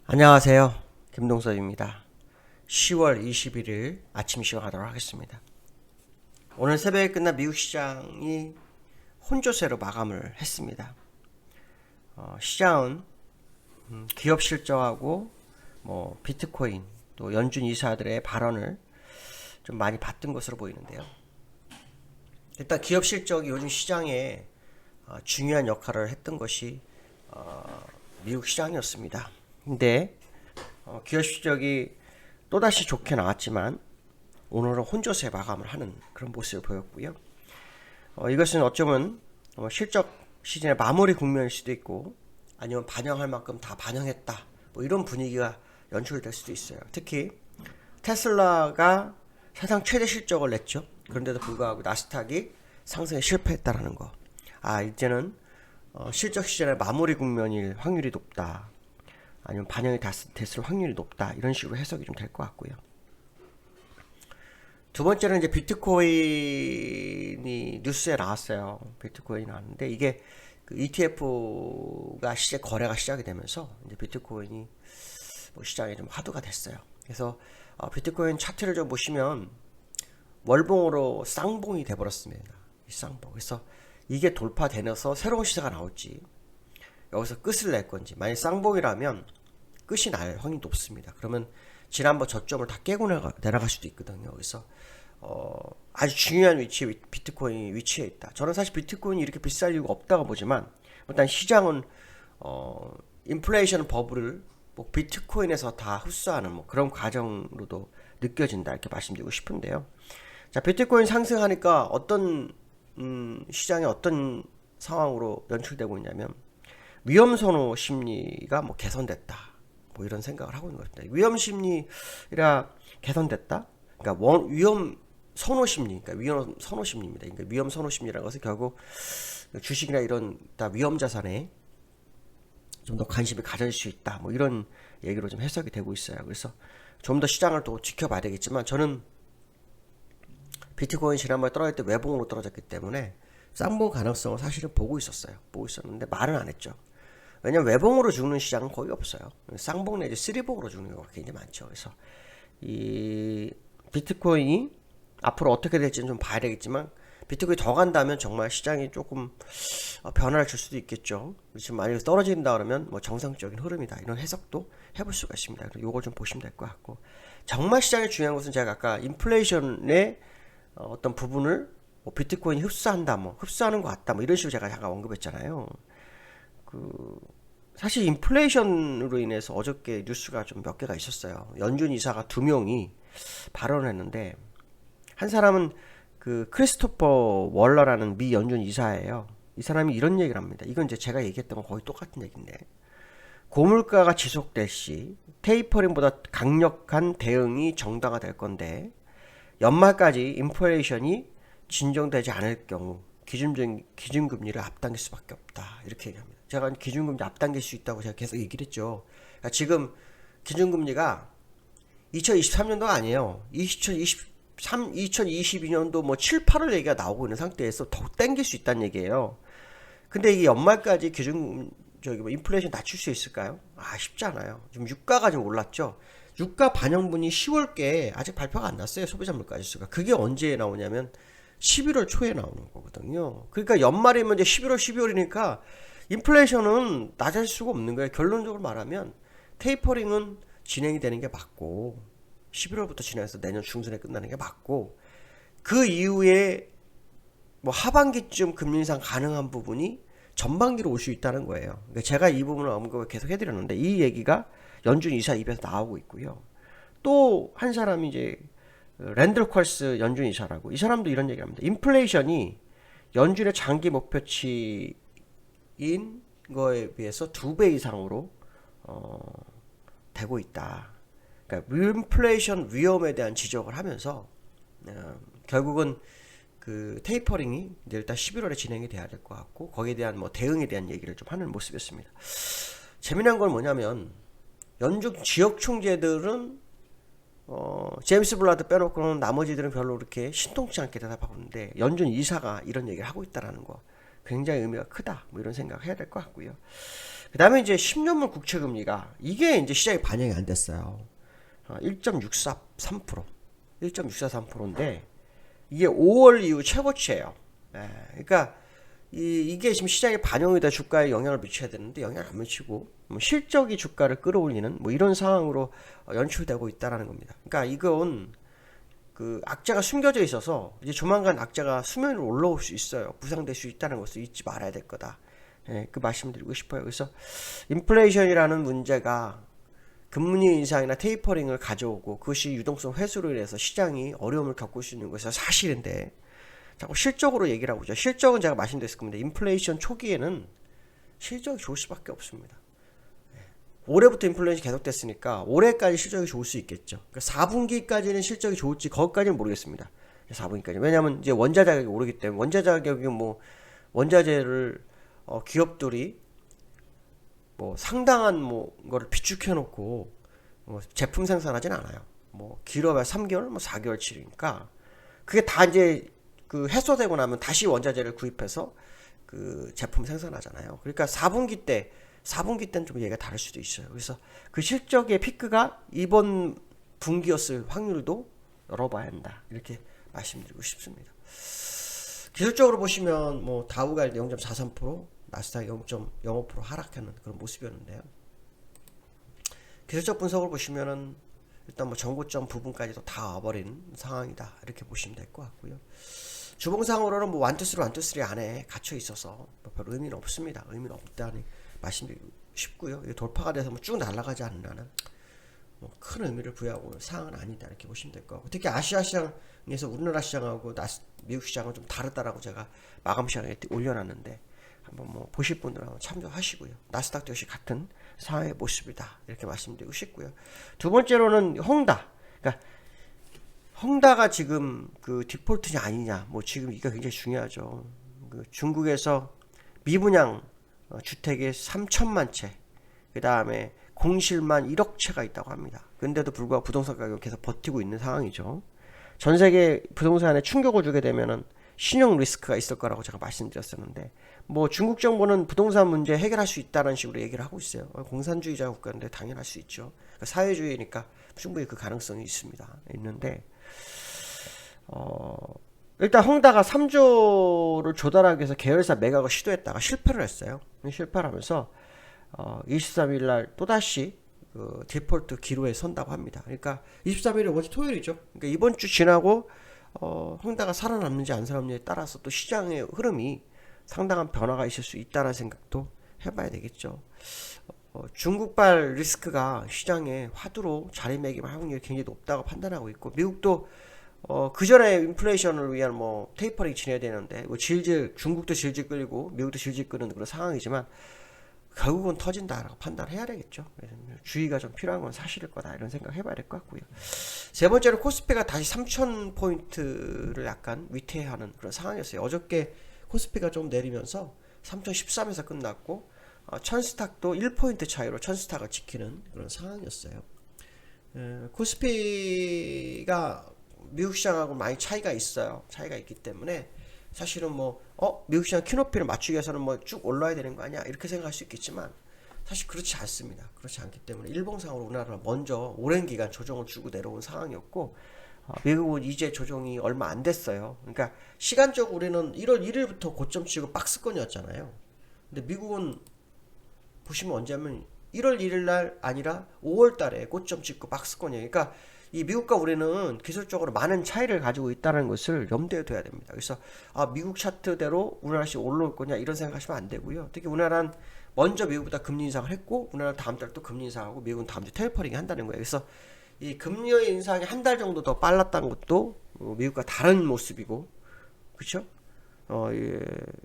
안녕하세요. 김동섭입니다. 10월 21일 아침 시황하도록 하겠습니다. 오늘 새벽에 끝난 미국 시장이 혼조세로 마감을 했습니다. 시장은 기업 실적하고 비트코인 또 연준 이사들의 발언을 좀 많이 받던 것으로 보이는데요. 일단 기업 실적이 요즘 시장에 중요한 역할을 했던 것이 미국 시장이었습니다. 근데 기업 실적이 또다시 좋게 나왔지만 오늘은 혼조세 마감을 하는 그런 모습을 보였고요. 이것은 어쩌면 실적 시즌의 마무리 국면일 수도 있고 아니면 반영할 만큼 다 반영했다 이런 분위기가 연출될 수도 있어요. 특히 테슬라가 사상 최대 실적을 냈죠. 그런데도 불구하고 나스닥이 상승에 실패했다라는 거. 이제는 실적 시즌의 마무리 국면일 확률이 높다. 아니면 반영이 됐을 확률이 높다. 이런 식으로 해석이 좀 될 것 같고요. 두 번째는 이제 비트코인이 뉴스에 나왔어요. 비트코인이 나왔는데 이게 그 ETF가 거래가 시작이 되면서 이제 비트코인이 시장에 좀 화두가 됐어요. 그래서 비트코인 차트를 좀 보시면 월봉으로 쌍봉이 돼버렸습니다. 이 쌍봉. 그래서 이게 돌파되면서 새로운 시세가 나올지 여기서 끝을 낼 건지, 만약 쌍봉이라면 끝이 날 확률이 높습니다. 그러면 지난번 저점을 다 깨고 내려갈 수도 있거든요. 그래서 아주 중요한 위치에 비트코인이 위치해 있다. 저는 사실 비트코인이 이렇게 비쌀 이유가 없다고 보지만 일단 시장은 인플레이션 버블을 비트코인에서 다 흡수하는 그런 과정으로도 느껴진다 이렇게 말씀드리고 싶은데요. 자, 비트코인 상승하니까 어떤 시장에 어떤 상황으로 연출되고 있냐면 위험 선호 심리가 개선됐다. 이런 생각을 하고 있는 것 같습니다. 위험 심리가 개선됐다. 그러니까 위험 선호 심리, 그러니까 위험 선호 심리입니다. 그러니까 위험 선호 심리라는 것은 결국 주식이나 이런 다 위험 자산에 좀 더 관심을 가질 수 있다. 이런 얘기로 좀 해석이 되고 있어요. 그래서 좀 더 시장을 또 지켜봐야 되겠지만 저는 비트코인 지난번에 떨어질 때 외봉으로 떨어졌기 때문에 쌍봉 가능성을 사실은 보고 있었는데 말은 안 했죠. 왜냐면 외봉으로 죽는 시장은 거의 없어요. 쌍봉 내지 쓰리봉으로 죽는 경우가 굉장히 많죠. 그래서 이 비트코인이 앞으로 어떻게 될지는 좀 봐야 되겠지만 비트코인이 더 간다면 정말 시장이 조금 변화를 줄 수도 있겠죠. 지금 만약에 떨어진다 그러면 정상적인 흐름이다 이런 해석도 해볼 수가 있습니다. 요걸 좀 보시면 될 것 같고, 정말 시장에 중요한 것은 제가 아까 인플레이션의 어떤 부분을 비트코인이 흡수한다, 흡수하는 것 같다, 이런 식으로 제가 잠깐 언급했잖아요. 사실 인플레이션으로 인해서 어저께 뉴스가 좀 몇 개가 있었어요. 연준 이사가 2명이 발언을 했는데 한 사람은 그 크리스토퍼 월러라는 미 연준 이사예요. 이 사람이 이런 얘기를 합니다. 이건 이제 제가 얘기했던 건 거의 똑같은 얘기인데, 고물가가 지속될 시 테이퍼링보다 강력한 대응이 정당화될 건데 연말까지 인플레이션이 진정되지 않을 경우 기준금리를 앞당길 수밖에 없다 이렇게 얘기합니다. 제가 기준금리 앞당길 수 있다고 제가 계속 얘기를 했죠. 그러니까 지금 기준금리가 2023년도가 아니에요. 2022년도 7, 8월 얘기가 나오고 있는 상태에서 더 땡길 수 있다는 얘기예요. 근데 이게 연말까지 인플레이션 낮출 수 있을까요? 쉽지 않아요. 지금 유가가 좀 올랐죠. 유가 반영분이 10월께 아직 발표가 안 났어요. 소비자 물가 지수가. 그게 언제 나오냐면 11월 초에 나오는 거거든요. 그러니까 연말이면 이제 11월, 12월이니까 인플레이션은 낮아질 수가 없는 거예요. 결론적으로 말하면 테이퍼링은 진행이 되는 게 맞고 11월부터 진행해서 내년 중순에 끝나는 게 맞고, 그 이후에 하반기쯤 금리 인상 가능한 부분이 전반기로 올 수 있다는 거예요. 그러니까 제가 이 부분을 언급을 계속 해드렸는데 이 얘기가 연준 이사 입에서 나오고 있고요. 또 한 사람이 이제 랜들 퀄스 연준 이사라고, 이 사람도 이런 얘기를 합니다. 인플레이션이 연준의 장기 목표치인 거에 비해서 2배 이상으로 되고 있다. 그러니까 인플레이션 위험에 대한 지적을 하면서 결국은 그 테이퍼링이 이제 일단 11월에 진행이 돼야 될 것 같고, 거기에 대한 대응에 대한 얘기를 좀 하는 모습이었습니다. 재미난 건 뭐냐면 연준 지역 총재들은 제임스 블라드 빼놓고는 나머지들은 별로 그렇게 신통치 않게 대답하고 있는데 연준 이사가 이런 얘기를 하고 있다라는 거 굉장히 의미가 크다 이런 생각 해야 될 것 같고요. 그 다음에 이제 10년물 국채 금리가 이게 이제 시장에 반영이 안 됐어요. 1.643%, 1.643%인데 이게 5월 이후 최고치예요. 예, 그러니까 이게 지금 시장에 반영이 돼 주가에 영향을 미쳐야 되는데 영향을 안 미치고 뭐 실적이 주가를 끌어올리는 뭐 이런 상황으로 연출되고 있다라는 겁니다. 그러니까 이건 그 악재가 숨겨져 있어서 이제 조만간 악재가 수면 위로 올라올 수 있어요. 부상될 수 있다는 것을 잊지 말아야 될 거다. 예, 그 말씀드리고 싶어요. 그래서 인플레이션이라는 문제가 금리 인상이나 테이퍼링을 가져오고 그것이 유동성 회수로 인해서 시장이 어려움을 겪을 수 있는 것이 사실인데 자꾸 실적으로 얘기를 하고 있죠. 실적은 제가 말씀드렸을 겁니다. 인플레이션 초기에는 실적이 좋을 수밖에 없습니다. 올해부터 인플레이션이 계속됐으니까 올해까지 실적이 좋을 수 있겠죠. 그러니까 4분기까지는 실적이 좋을지 거기까지는 모르겠습니다. 4분기까지. 왜냐하면 이제 원자 자격이 오르기 때문에 원자 자격이 뭐 원자재를 기업들이 뭐 상당한 뭐 거를 비축해 놓고 뭐 제품 생산하진 않아요. 뭐 길어야 3개월, 뭐 4개월치니까 그게 다 이제 그 해소되고 나면 다시 원자재를 구입해서 그 제품 생산하잖아요. 그러니까 4분기 때는 좀 얘기가 다를 수도 있어요. 그래서 그 실적의 피크가 이번 분기였을 확률도 열어봐야 한다. 이렇게 말씀드리고 싶습니다. 기술적으로 보시면 뭐 다우가 0.43%, 나스닥 0.05% 하락하는 그런 모습이었는데요. 기술적 분석을 보시면은 일단 뭐 정고점 부분까지도 다 와버린 상황이다. 이렇게 보시면 될 것 같고요. 주봉상으로는 뭐 1, 2, 3, 1, 2, 3 안에 갇혀 있어서 별 의미는 없습니다. 의미는 없다니 말씀드리고 싶고요. 돌파가 돼서 뭐 쭉 날아가지 않는 한은 뭐 큰 의미를 부여하고 있는 사항은 아니다. 이렇게 보시면 될 것 같고, 특히 아시아 시장에서 우리나라 시장하고 미국 시장은 좀 다르다라고 제가 마감 시장에 올려놨는데 한번 뭐 보실 분들은 한번 참조하시고요. 나스닥도 역시 같은 상황의 모습이다. 이렇게 말씀드리고 싶고요. 두 번째로는 헝다. 그러니까 헝다가 지금 그 디폴트냐 아니냐, 뭐 지금 이거 굉장히 중요하죠. 그 중국에서 미분양 주택이 3천만 채, 그 다음에 공실만 1억 채가 있다고 합니다. 근데도 불구하고 부동산 가격이 계속 버티고 있는 상황이죠. 전 세계 부동산에 충격을 주게 되면은 신용 리스크가 있을 거라고 제가 말씀드렸었는데, 뭐 중국 정부는 부동산 문제 해결할 수 있다는 식으로 얘기를 하고 있어요. 공산주의자 국가인데 당연할 수 있죠. 그러니까 사회주의니까 충분히 그 가능성이 있는데 일단 헝다가 3조를 조달하기 위해서 계열사 매각을 시도했다가 실패를 했어요. 실패를 하면서 23일 날 또다시 그 디폴트 기로에 선다고 합니다. 그러니까 23일은 원래 토요일이죠. 그러니까 이번 주 지나고 헝다가 살아남는지 안 살아남는지에 따라서 또 시장의 흐름이 상당한 변화가 있을 수 있다는 생각도 해봐야 되겠죠. 중국발 리스크가 시장에 화두로 자리매김할 확률이 굉장히 높다고 판단하고 있고, 미국도 그 전에 인플레이션을 위한 뭐 테이퍼링 지내야 되는데 뭐 중국도 질질 끌리고 미국도 질질 끄는 그런 상황이지만 결국은 터진다라고 판단해야 되겠죠. 그래서 주의가 좀 필요한 건 사실일 거다, 이런 생각 해봐야 될 것 같고요. 세 번째로 코스피가 다시 3,000포인트를 약간 위태하는 그런 상황이었어요. 어저께 코스피가 좀 내리면서 3,013에서 끝났고, 천스탁도 1포인트 차이로 천스탁을 지키는 그런 상황이었어요. 코스피가 미국 시장하고 많이 차이가 있어요. 차이가 있기 때문에 사실은 뭐 미국 시장 키높이를 맞추기 위해서는 뭐 쭉 올라야 되는 거 아니야, 이렇게 생각할 수 있겠지만 사실 그렇지 않습니다. 그렇지 않기 때문에 일봉상으로 우리나라가 먼저 오랜 기간 조정을 주고 내려온 상황이었고, 미국은 이제 조정이 얼마 안 됐어요. 그러니까 시간적으로 우리는 1월 1일부터 고점 치고 박스권이었잖아요. 근데 미국은 보시면 언제냐면 1월 1일 날 아니라 5월 달에 고점 찍고 박스권이에요. 그러니까 이 미국과 우리는 기술적으로 많은 차이를 가지고 있다는 것을 염두에 둬야 됩니다. 그래서 미국 차트대로 우리나라시 올라올 거냐 이런 생각하시면 안 되고요. 특히 우리나라는 먼저 미국보다 금리 인상을 했고, 우리나라 다음 달 또 금리 인상하고, 미국은 다음 주 테이퍼링 한다는 거예요. 그래서 이 금리 인상이 한 달 정도 더 빨랐다는 것도 미국과 다른 모습이고, 그렇죠?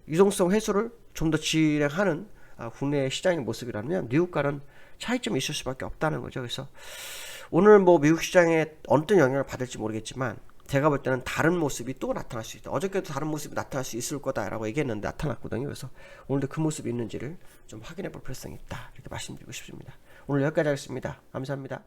유동성 회수를 좀 더 진행하는 국내 시장의 모습이라면 미국과는 차이점이 있을 수밖에 없다는 거죠. 그래서 오늘 뭐 미국 시장에 어떤 영향을 받을지 모르겠지만 제가 볼 때는 다른 모습이 또 나타날 수 있다. 어저께도 다른 모습이 나타날 수 있을 거다라고 얘기했는데 나타났거든요. 그래서 오늘도 그 모습이 있는지를 좀 확인해 볼 필요성이 있다, 이렇게 말씀드리고 싶습니다. 오늘 여기까지 하겠습니다. 감사합니다.